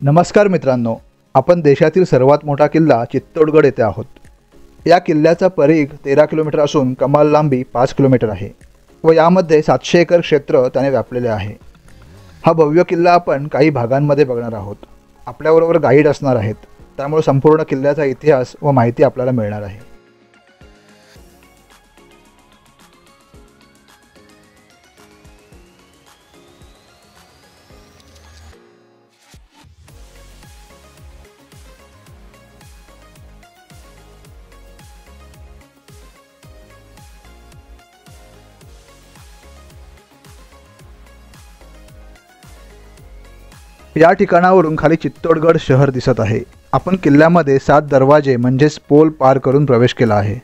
नमस्कार मित्रांनो, आपण देशातील सर्वात मोठा किल्ला चित्तोडगड येथे आहोत। या किल्ल्याचा परिघ 13 किलोमीटर असून कमाल लांबी 5 किलोमीटर आहे व यामध्ये 700 एकर क्षेत्र त्याने व्यापलेले आहे। हा भव्य किल्ला आपण काही भागांमध्ये बघणार आहोत। आपल्याबरोबर गाईड असणार आहेत, त्यामुळे संपूर्ण किल्ल्याचा इतिहास व माहिती आपल्याला मिळणार आहे। या ठिकाणावरून खाली चित्तोडगड शहर दिसत आहे। आपण किल्ल्यामध्ये 7 दरवाजे म्हणजेच पोल पार करून प्रवेश केला आहे।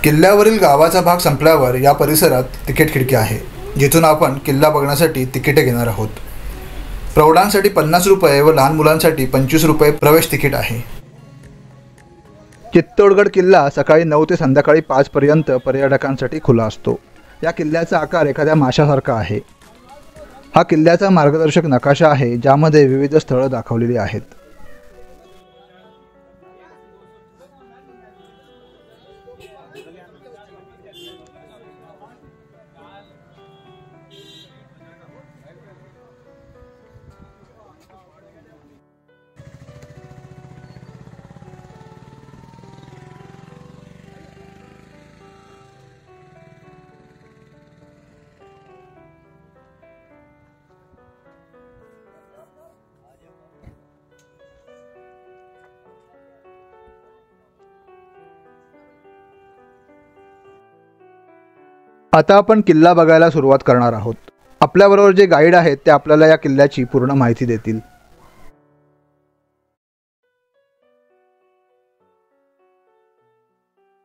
किल्ल्यावरील गावाचा भाग संपल्यावर या परिसरात तिकीट खिडकी आहे, जिथून आपण किल्ला बघण्यासाठी तिकिटे घेणार आहोत। प्रौढांसाठी 50 रुपये व लहान मुलांसाठी 25 रुपये प्रवेश तिकीट आहे। चित्तोडगड किल्ला सकाळी 9 ते संध्याकाळी 5 पर्यंत पर्यटकांसाठी खुला असतो। या किल्ल्याचा आकार एखाद्या माशासारखा आहे। हा किल्ल्याचा मार्गदर्शक नकाशा आहे, ज्यामध्ये विविध स्थळे दाखवलेली आहेत। आता आपण किल्ला बघायला सुरुवात करणार आहोत। आपल्याबरोबर जे गाईड आहेत ते आपल्याला या किल्ल्याची पूर्ण माहिती देतील।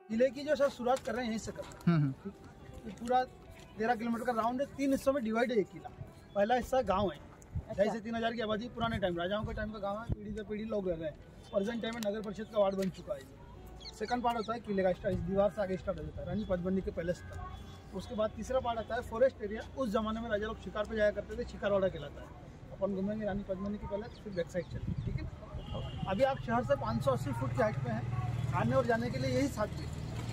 किले की जो सर शुरुआत कर रहे हैं यहीं से कर रहे हैं। ये पूरा 13 किलोमीटर का राउंड है। 3 हिस्सों में डिवाइड है ये किला। पहला हिस्सा गांव है, 2,500 से 3,000 की आबादी, पुराने टाइम राजाओं के टाइम का गांव है। पीढ़ी से पीढ़ी लोग रह रहे हैं। प्रेजेंट टाइम में नगर परिषद का वार्ड बन चुका है। सेकंड पार्ट होता है किले का स्टार्ट, दीवार से आगे स्टार्ट हो जाता है रानी पद्मिनी के पैलेस तक। उसके बाद तीसरा पार्ट आता है फॉरेस्ट एरिया। उस जमाने में राजा लोग शिकार पे जाया करते थे, शिकारवाड़ा कहलाता है। अपन घूमेंगे रानी पद्मिनी के पैलेस, फिर बैक साइड चलेंगे, ठीक है। अभी आप शहर से 580 फुट की हाइट पे हैं। आने और जाने के लिए यही 7 गेट,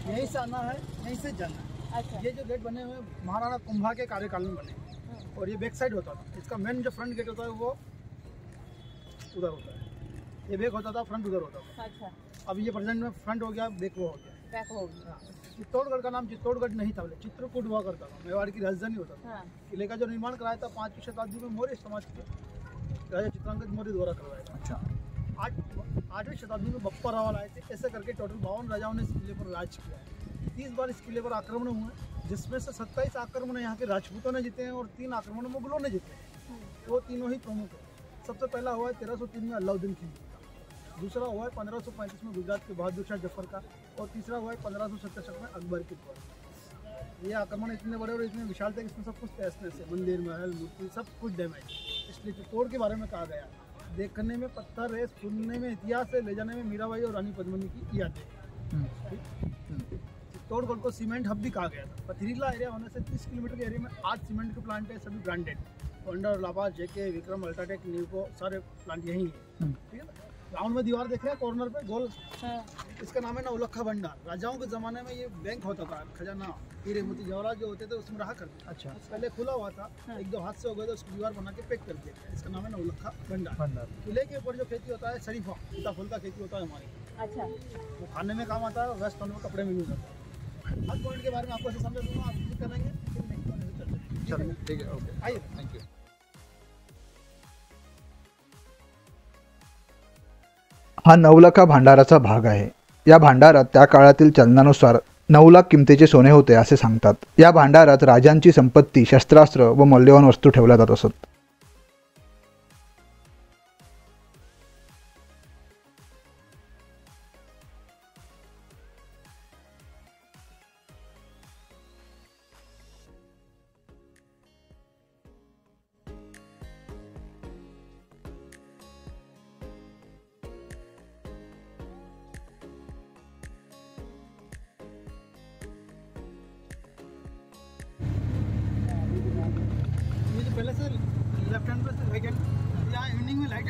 यहीं से आना है, यहीं से जाना है। अच्छा। ये जो गेट बने हुए महाराणा कुंभा के कार्यकाल में बने, और ये बैक साइड होता था। इसका मेन जो फ्रंट गेट होता है वो उधर होता है। ये बैक होता था, फ्रंट उधर होता था। अच्छा। अब ये प्रेजेंट में फ्रंट हो गया, बैक वो हो गया। चित्तौड़गढ़ का नाम चित्तौड़गढ़ नहीं था, चित्रकूट हुआ करता था, मेवाड़ की राजधानी होता था। हाँ। किले का जो निर्माण कराया था 5वीं शताब्दी में मौर्य समाज के राजा चित्रांगद मौर्य द्वारा करवाया था। अच्छा। 8वीं शताब्दी में बप्पा रावल आए थे। ऐसे करके टोटल 52 राजाओं ने इस किले पर राज किया है। 30 बार इस किले पर आक्रमण हुए, जिसमें से 27 आक्रमण यहाँ के राजपूतों ने जीते हैं और 3 आक्रमण मुगलों ने जीते हैं। वो तीनों ही प्रमुख है। सबसे पहला हुआ है 1303 में अलाउद्दीन खिलजी का, दूसरा हुआ है 1535 में गुजरात के बहादुर शाह जफर का, और तीसरा हुआ है 1567 में अकबर के द्वारा। ये आक्रमण इतने बड़े और इतने विशाल थे कि इसमें सब कुछ तहस नहस है, मंदिर महल मूर्ति सब कुछ डैमेज। इसलिए चित्तौड़ के बारे में कहा गया, देखने में पत्थर है, सुनने में इतिहास है, ले जाने में मीराबाई और रानी पद्मिनी की यादें। चित्तौड़गढ़ को सीमेंट हब भी कहा गया था। पथरीला एरिया होने से 30 किलोमीटर के एरिया में 8 सीमेंट के प्लांट है, सभी ब्रांडेड। वंडर, लाभा, जेके, विक्रम, अल्ट्राटेक, न्यूको, सारे प्लांट यही है, ठीक है। ग्राउंड में दीवार देख रहे हैं कॉर्नर पे गोल, इसका नाम है नौलखा भंडार। राजाओं के जमाने में ये बैंक होता था, खजाना, हीरे मोती जवाहरात जो होते थे उसमें रहा करते। अच्छा। पहले खुला हुआ था, 1-2 हाथ से हो गए तो उसकी दीवार बना के पैक कर दिया। इसका नाम है नौलखा भंडार। किले के ऊपर जो खेती होता है शरीफा, सीताफल का खेती होता है हमारी। अच्छा। वो खाने में काम आता है, वेस्ट होने में कपड़े में यूज होता है। हर पॉइंट के बारे में आपको समझा दूंगा, आप विजिट करेंगे फिर नेक्स्ट पॉइंट पे चलते हैं। ठीक है, ओके, आइए, थैंक यू। हा नवलखा भांडाराचा भाग आहे। या भांडारात त्या काळातील चलनानुसार 9 लाख किमतीचे सोने होते असे सांगतात। या भांडारात राजांची संपत्ती, शस्त्रास्त्र व मौल्यवान वस्तू ठेवल्या जात असत।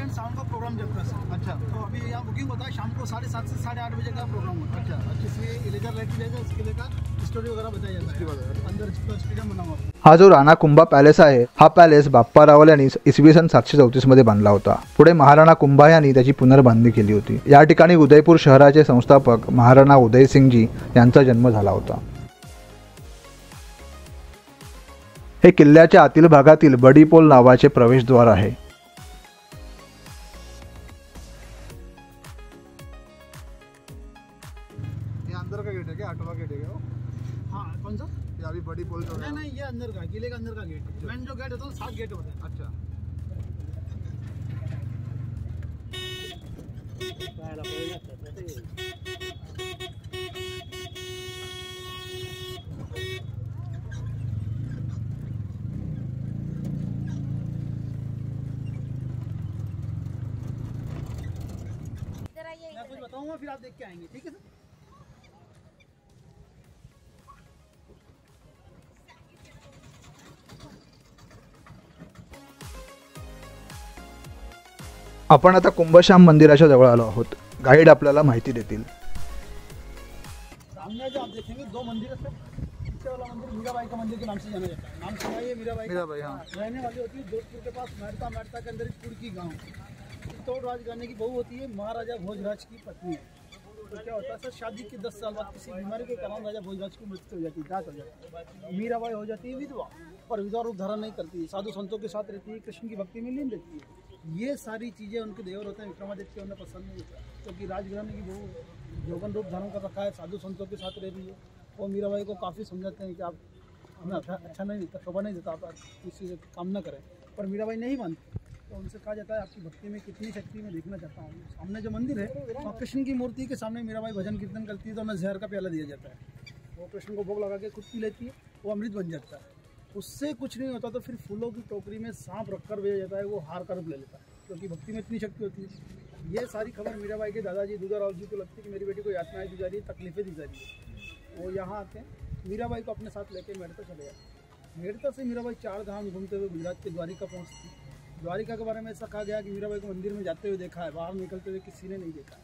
एंड साउंड का प्रोग्राम चलता है सर। अच्छा, तो अभी यहाँ बुकिंग होता है शाम को 7:30 से 8:30 बजे का प्रोग्राम होता है। अच्छा, जिसमें इलेजर लाइट जाएगा, इसके लिए का स्टोरी वगैरह बताया जाता है, अंदर स्टेडियम बना हुआ है। हा जो राणा कुंभा पॅलेस आहे, हा पॅलेस बाप्पा रावल यांनी इसवी सन 734 मध्ये बांधला होता. पुढे महाराणा कुंभा यांनी त्याची पुनर्बांधणी केली होती. या ठिकाणी उदयपूर शहराचे संस्थापक महाराणा उदयसिंगजी यांचा जन्म झाला होता. हे किल्ल्याच्या आतील भागातील बडी पोल नावाचे प्रवेशद्वार आहे. ये अंदर का गेट है क्या? 8वां गेट है क्या वो? हाँ, कौन सा? ये अभी बड़ी पोल जो है। नहीं, ये अंदर का, किले का अंदर का गेट। मेन जो गेट होता है 7 गेट होते हैं। अच्छा, मैं कुछ बताऊंगा फिर आप देख के आएंगे, ठीक है सर? आपण आता कुंभश्याम मंदिराच्या जवळ आलो आहोत. गाईड आपल्याला माहिती देतील. सामने जो आप देखेंगे 2 मंदिर है सर। पीछे वाला मंदिर मीराबाई का मंदिर के नाम से जाना जाता है। नाम सुना है मीराबाई का? मीराबाई, हाँ। रहने वाली होती है जोधपुर के पास मेड़ता के अंदर एक कुड़की गाँव। चित्तौड़ राजघराने की बहू होती है, महाराजा भोजराज की पत्नी है। तो क्या होता है सर, शादी के 10 साल बाद किसी बीमारी के कारण राजा भोजराज की मृत्यु हो जाती है, दांत हो जाती है। मीराबाई हो जाती है विधवा, पर विधवा रूप धारण नहीं करती, साधु संतों के साथ रहती है, कृष्ण की भक्ति में लीन रहती है। ये सारी चीज़ें उनके देवर होते हैं विक्रमादित्य, उन्हें पसंद नहीं होता, क्योंकि राजघराने की बहू जोगन रूप धारण कर रखा है, साधु संतों के साथ रह रही है। वो मीराबाई को काफ़ी समझाते हैं कि आप हमें अच्छा नहीं देता, शोभा नहीं देता, आप किसी से काम न करें, पर मीराबाई नहीं मानती। तो उनसे कहा जाता है आपकी भक्ति में कितनी शक्ति मैं देखना चाहता हूँ। सामने जो मंदिर है, वहाँ कृष्ण की मूर्ति के सामने मीराबाई भजन कीर्तन करती है, तो उन्हें जहर का प्याला दिया जाता है। वो कृष्ण को भोग लगा के खुद पी लेती है, वो अमृत बन जाता है। उससे कुछ नहीं होता तो फिर फूलों की टोकरी में सांप रखकर भेजा जाता है, वो हार का रूप ले लेता है, क्योंकि भक्ति में इतनी शक्ति होती है। ये सारी खबर मीराबाई के दादाजी दूधाराव जी को लगती है कि मेरी बेटी को यातनाएं दी जा रही है, तकलीफें दी जा रही है। वो यहाँ आते हैं, मीराबाई को अपने साथ लेके मेड़ता चले जाते हैं। मेड़ता से मीराबाई 4 धाम घूमते हुए गुजरात के द्वारिका पहुँचती है। द्वारिका के बारे में ऐसा कहा गया कि मीराबाई को मंदिर में जाते हुए देखा है, बाहर निकलते हुए किसी ने नहीं देखा।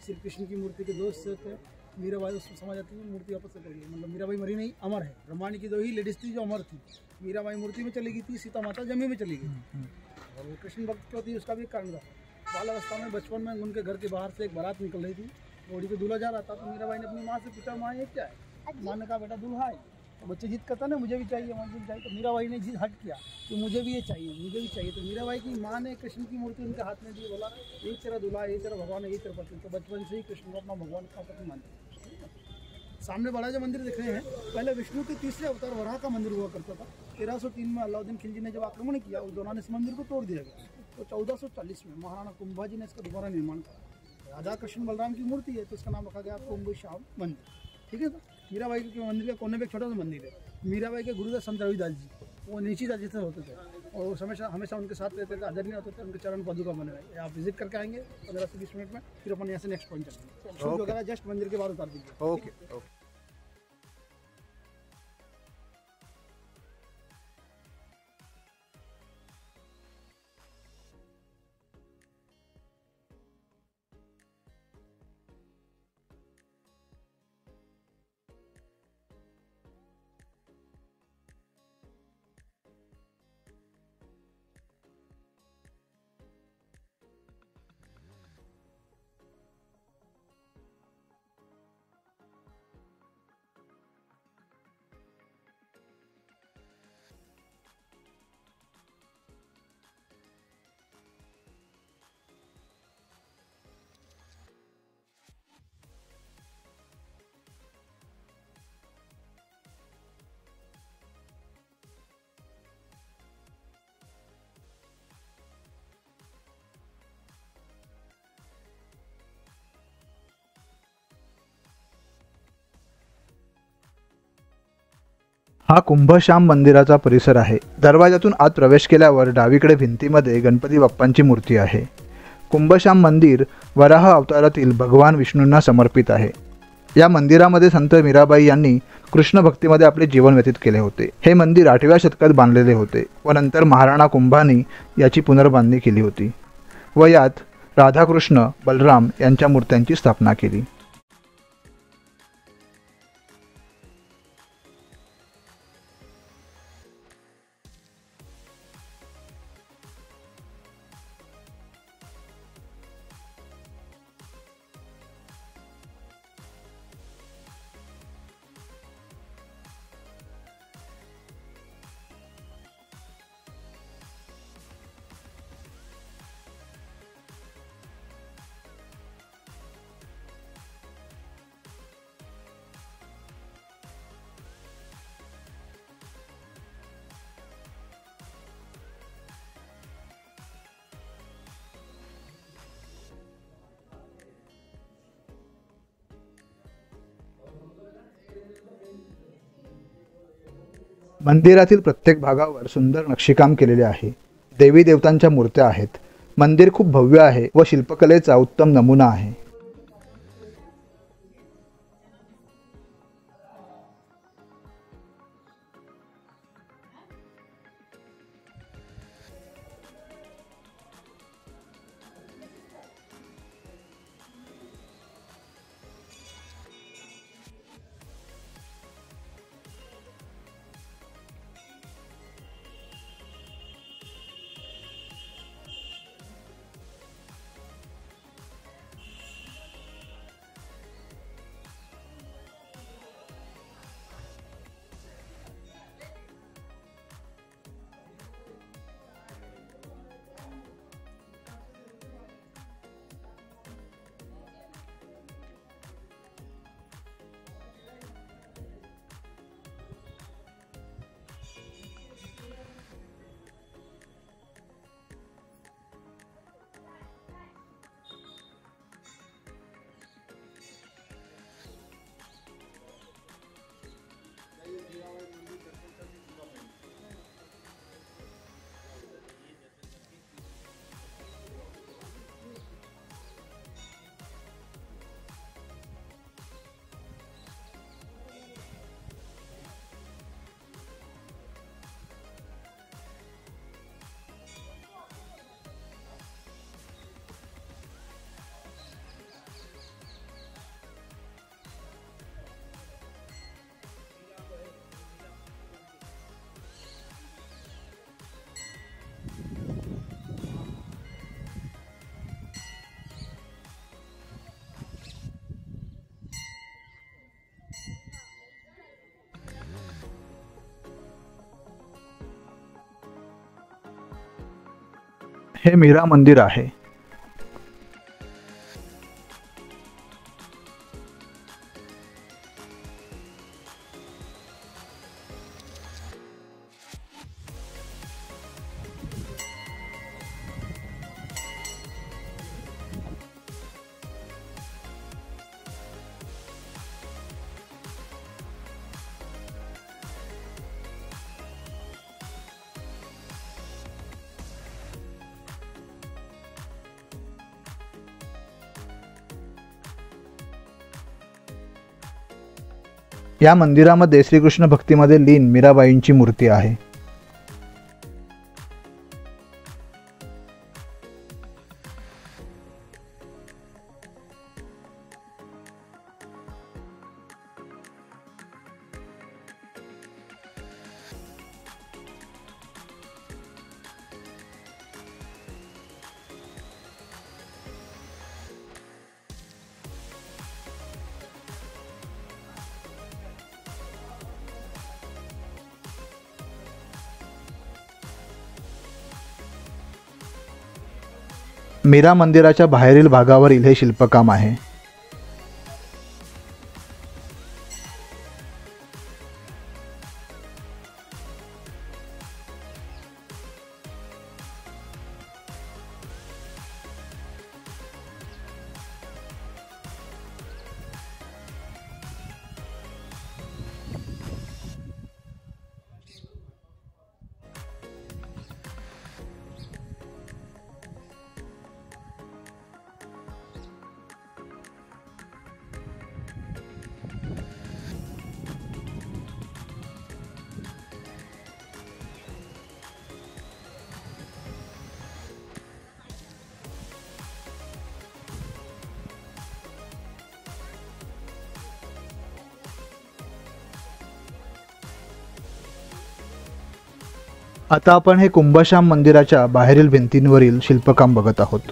श्री कृष्ण की मूर्ति के दोस्त से थे, मीराबाई उसको समझ आती है मूर्ति वापस से गई, मतलब मीराबाई मरी नहीं, अमर है। ब्रह्मांड की 2 ही लेडीज थी जो अमर थी। मीराबाई मूर्ति में चली गई थी, सीता माता जमी में चली गई। और वो कृष्ण भक्त क्यों थी, उसका भी एक कारण था। बाल अवस्था में बचपन में उनके घर के बाहर से एक बारात निकल रही थी, घोड़ी को दूल्हा जा रहा था, तो मीराबाई ने अपनी माँ से पूछा, माँ ये क्या है? माँ ने कहा बेटा दूल्हा है। तो बच्चे जिद करता ना मुझे भी चाहिए, मुझे भी चाहिए, तो मीराबाई ने जिद हट किया कि मुझे भी ये चाहिए, मुझे भी चाहिए। तो मीराबाई की माँ ने कृष्ण की मूर्ति उनके हाथ में दी, बोला ये तेरा दूल्हा, ये तेरा भगवान, ये तेरा पति। तो बचपन से ही कृष्ण को अपना भगवान का पति मानते हैं। सामने बड़ा जो मंदिर दिख रहे हैं, पहले विष्णु के 3रे अवतार वराह का मंदिर हुआ करता था। 1303 में अलाउद्दीन खिलजी ने जब आक्रमण किया, उस दौरान इस मंदिर को तोड़ दिया गया। तो 1440 में महाराणा कुंभाजी ने इसका दोबारा निर्माण करा। राधा कृष्ण बलराम की मूर्ति है, तो इसका नाम रखा गया कुंभश्याम मंदिर, ठीक है। तो मीराबाई के मंदिर के कोने में एक छोटा सा मंदिर है। मीराबाई के गुरुदेव संत रविदास जी, वो नीची जाति से होते थे और वो हमेशा उनके साथ रहते थे, आदरणीय होते थे। उनके चरण पादुका बने हुए, आप विजिट करके आएंगे 15 से 20 मिनट में, फिर अपन यहाँ से नेक्स्ट पॉइंट चलेंगे। शूज वगैरह जस्ट मंदिर के बाहर उतार दीजिए। Okay okay. हा कुंभश्याम मंदिराचा परिसर आहे. दरवाजातून आत प्रवेश केल्यावर डावीकडे भिंतीमध्ये गणपती बाप्पांची मूर्ती आहे. कुंभश्याम मंदिर वराह अवतारातील भगवान विष्णूंना समर्पित आहे. या मंदिरामध्ये संत मीराबाई यांनी कृष्ण भक्तीमध्ये आपले जीवन व्यतीत केले होते. हे मंदिर 8व्या शतकात बांधलेले होते व नंतर महाराणा कुंभानी याची पुनर्बांधणी केली होती. व यात राधाकृष्ण बलराम यांच्या मूर्त्यांची स्थापना केली. मंदिरातील प्रत्येक भागावर सुंदर नक्षीकाम केलेले आहे. देवी देवतांच्या मूर्त्या आहेत. मंदिर खूप भव्य आहे व शिल्पकलेचा उत्तम नमुना आहे. हे मीरा मंदिर आहे. या मंदिरामध्ये श्रीकृष्ण भक्तीमध्ये लीन मीराबाईंची मूर्ती आहे. मीरा मंदिराच्या बाहेरील भागावरील हे शिल्पकाम आहे. आता आपण हे कुंभश्याम मंदिराच्या बाहेरील भिंतींवरील शिल्पकाम बघत आहोत.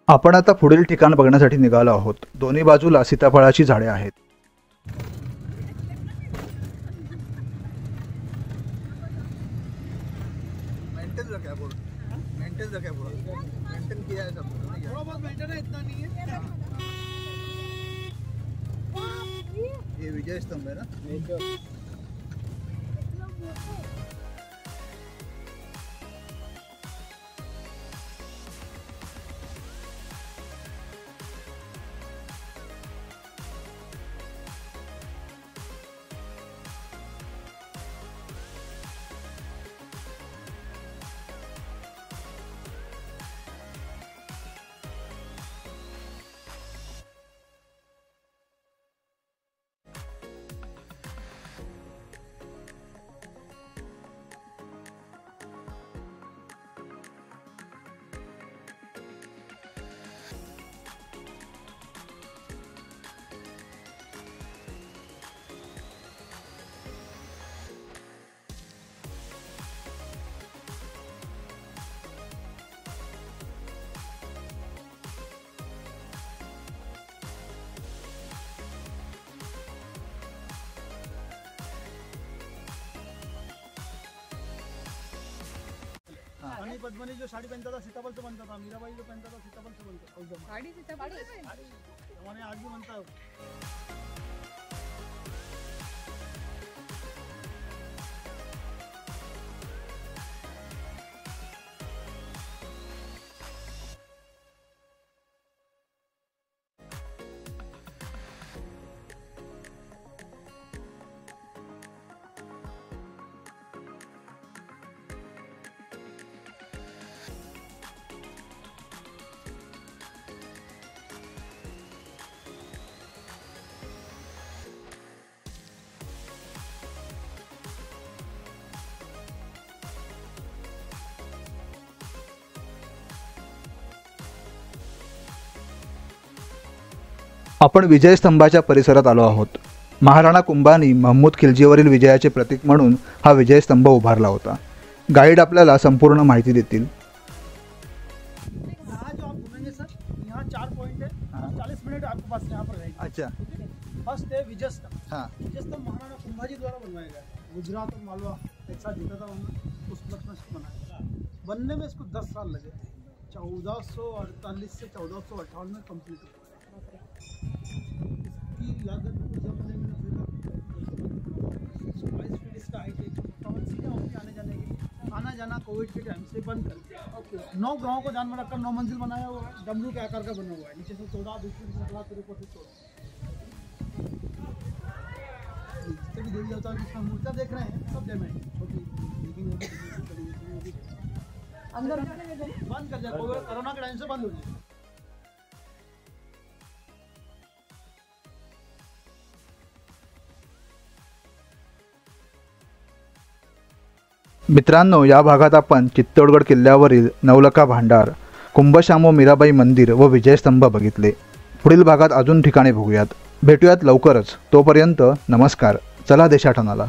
आपण आता पुढील ठिकाण बघण्यासाठी निघालो आहोत. दोन्ही बाजूला सीताफळाची झाडे आहेत. मेंटेन रखा बोल, मेंटेन रखा बोल, मेंटेन किया है सब. थोड़ा बहुत मेंटेन है, इतना नहीं है. ये विजय स्तंभ है ना. रानी पद्मिनी जो साड़ी पहनता था सीताफल से बनता था, मीराबाई जो पहनता था सीताफल से बनता था. उस जमाने साड़ी सीताफल से हमारे आज भी बनता है. आपण विजय स्तंभाच्या परिसरात आलो आहोत. महाराणा कुंभानी महमूद खिलजीवरील विजयाचे प्रतीक म्हणून हा विजय स्तंभ उभारला होता. गाईड आपल्याला संपूर्ण माहिती देतील. यहाँ जो आप घूमेंगे सर, यहाँ 4 पॉइंट है. 40 मिनट आपके पास यहाँ पर रहेंगे. अच्छा. फर्स्ट है विजय स्तंभ. हाँ. विजय स्तंभ महाराणा कुंभाजी द्वारा बनवाया गया है. गुजरात और मालवा एक साथ जीता था उन्होंने, उस वक्त में इसको बनाया. बनने में इसको 10 साल लगे थे. 1448 से 1458 में कंप्लीट हुआ. इसकी लागत उस जमाने में 22 फीट इसका हाइट है. सीधा होकर आने जाने की, आना जाना कोविड के टाइम से बंद कर दिया. 9 ग्रहों को ध्यान में रखकर 9 मंजिल बनाया हुआ है. डमरू के आकार का बना हुआ है. नीचे से 14, दूसरी से 16, फिर ऊपर से 14. जितने भी देवी देवता की मूर्तियाँ देख रहे हैं सब डैमेज छोटी अंदर बंद कर दिया. कोरोना के टाइम से बंद हो गया. मित्रांनो, या भागात आपण चित्तोडगड किल्ल्यावरील नवलखा भांडार कुंभशामो मीराबाई मंदिर व विजयस्तंभ बघितले। पुढील भागात अजून ठिकाणे बघूयात। भेटूयात लवकरच। तोपर्यंत नमस्कार। चला देशाटनाला।